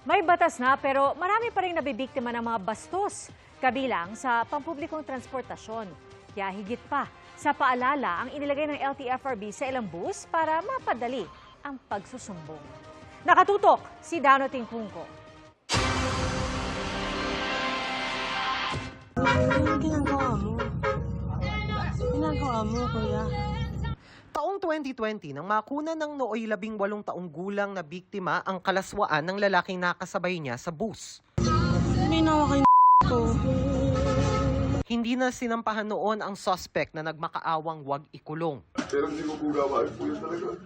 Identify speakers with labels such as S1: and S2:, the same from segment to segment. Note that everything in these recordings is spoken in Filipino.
S1: May batas na pero marami pa rin nabibiktima ng mga bastos, kabilang sa pampublikong transportasyon. Kaya higit pa, sa paalala ang inilagay ng LTFRB sa ilang bus para mapadali ang pagsusumbong. Nakatutok si Dano Tingkungko.
S2: Ginagawa mo, kuya.
S3: Taong 2020, nang makuna ng nooy 18 taong gulang na biktima ang kalaswaan ng lalaking nakasabay niya sa bus.
S2: May nawa kayo ko.
S3: Hindi na sinampahan noon ang suspect na nagmakaawang wag ikulong.
S4: Pero hindi ko po gawin po yun talaga.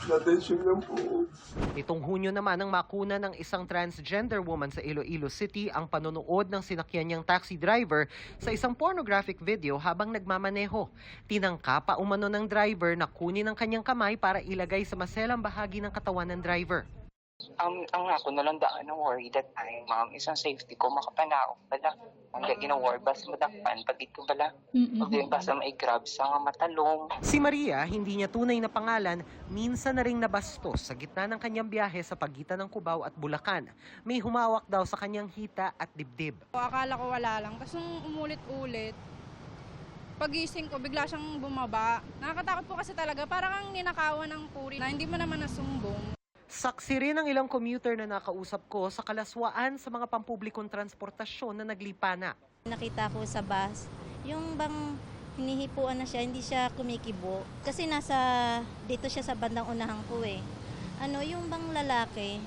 S4: Na-tension lang po.
S3: Nitong Hunyo naman ang makuna ng isang transgender woman sa Iloilo City ang panonood ng sinakyan niyang taxi driver sa isang pornographic video habang nagmamaneho. Tinangka pa umano ng driver na kunin ang kanyang kamay para ilagay sa maselang bahagi ng katawan ng driver.
S5: Ang ako na lang daan ng worry that time, ma'am, isang safety ko, makapanaok pala. Ang gina-worry, basta madakpan, pati ko pala. Pag din basta may grab sa matalong.
S3: Si Maria, hindi niya tunay na pangalan, minsan na ring nabastos sa gitna ng kanyang biyahe sa pagitan ng Cubao at Bulacan. May humawak daw sa kanyang hita at dibdib.
S6: Akala ko wala lang, kasi umulit-ulit, pagising ko, bigla siyang bumaba. Nakakatakot po kasi talaga, parang ang ninakawan ng puri na hindi mo naman nasumbong.
S3: Saksi rin ang ilang commuter na nakausap ko sa kalaswaan sa mga pampublikong transportasyon na naglipa na.
S7: Nakita ko sa bus, yung bang hinihipuan na siya, hindi siya kumikibo. Kasi dito siya sa bandang unahan ko eh. Yung bang lalaki,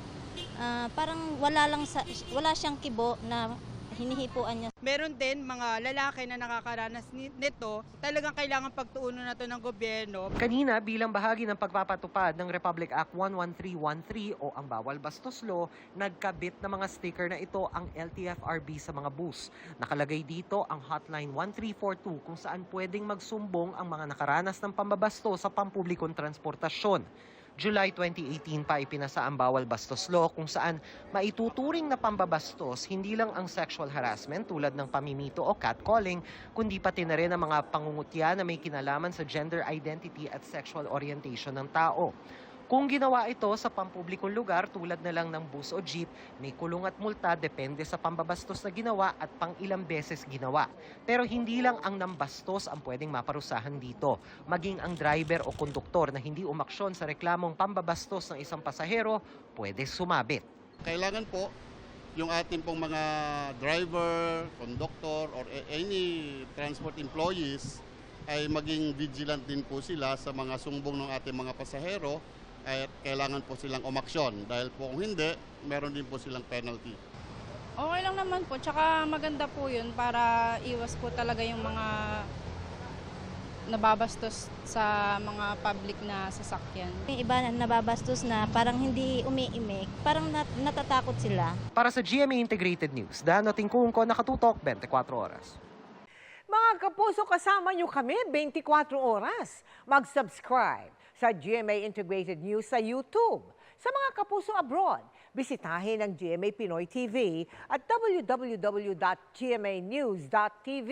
S7: parang wala siyang kibo na hinihipuan niya.
S8: Meron din mga lalaki na nakakaranas nito, talagang kailangan pagtuunan na to ng gobyerno.
S3: Kanina, bilang bahagi ng pagpapatupad ng Republic Act 11313 o ang Bawal Bastos Law, nagkabit na mga sticker na ito ang LTFRB sa mga bus. Nakalagay dito ang hotline 1342 kung saan pwedeng magsumbong ang mga nakaranas ng pambabasto sa pampublikong transportasyon. July 2018 pa ipinasa ang Bawal Bastos Law kung saan maituturing na pambabastos hindi lang ang sexual harassment tulad ng pamimito o catcalling, kundi pati na rin ang mga pangungutya na may kinalaman sa gender identity at sexual orientation ng tao. Kung ginawa ito sa pampublikong lugar tulad na lang ng bus o jeep, may kulong at multa depende sa pambabastos na ginawa at pang ilang beses ginawa. Pero hindi lang ang nambastos ang pwedeng maparusahan dito. Maging ang driver o konduktor na hindi umaksyon sa reklamong pambabastos ng isang pasahero, pwede sumabit.
S9: Kailangan po yung ating pong mga driver, conductor, or any transport employees ay maging vigilant din po sila sa mga sumbong ng ating mga pasahero at kailangan po silang umaksyon dahil po kung hindi, meron din po silang penalty.
S6: Okay lang naman po, tsaka maganda po yun para iwas po talaga yung mga nababastos sa mga public na sasakyan.
S7: Yung iba na nababastos na parang hindi umiimik, parang natatakot sila.
S3: Para sa GMA Integrated News, Dano Tingkungko, nakatutok 24 oras.
S2: Mga kapuso, kasama nyo kami 24 oras. Mag-subscribe sa GMA Integrated News sa YouTube. Sa mga kapuso abroad, bisitahin ang GMA Pinoy TV at www.gmanews.tv.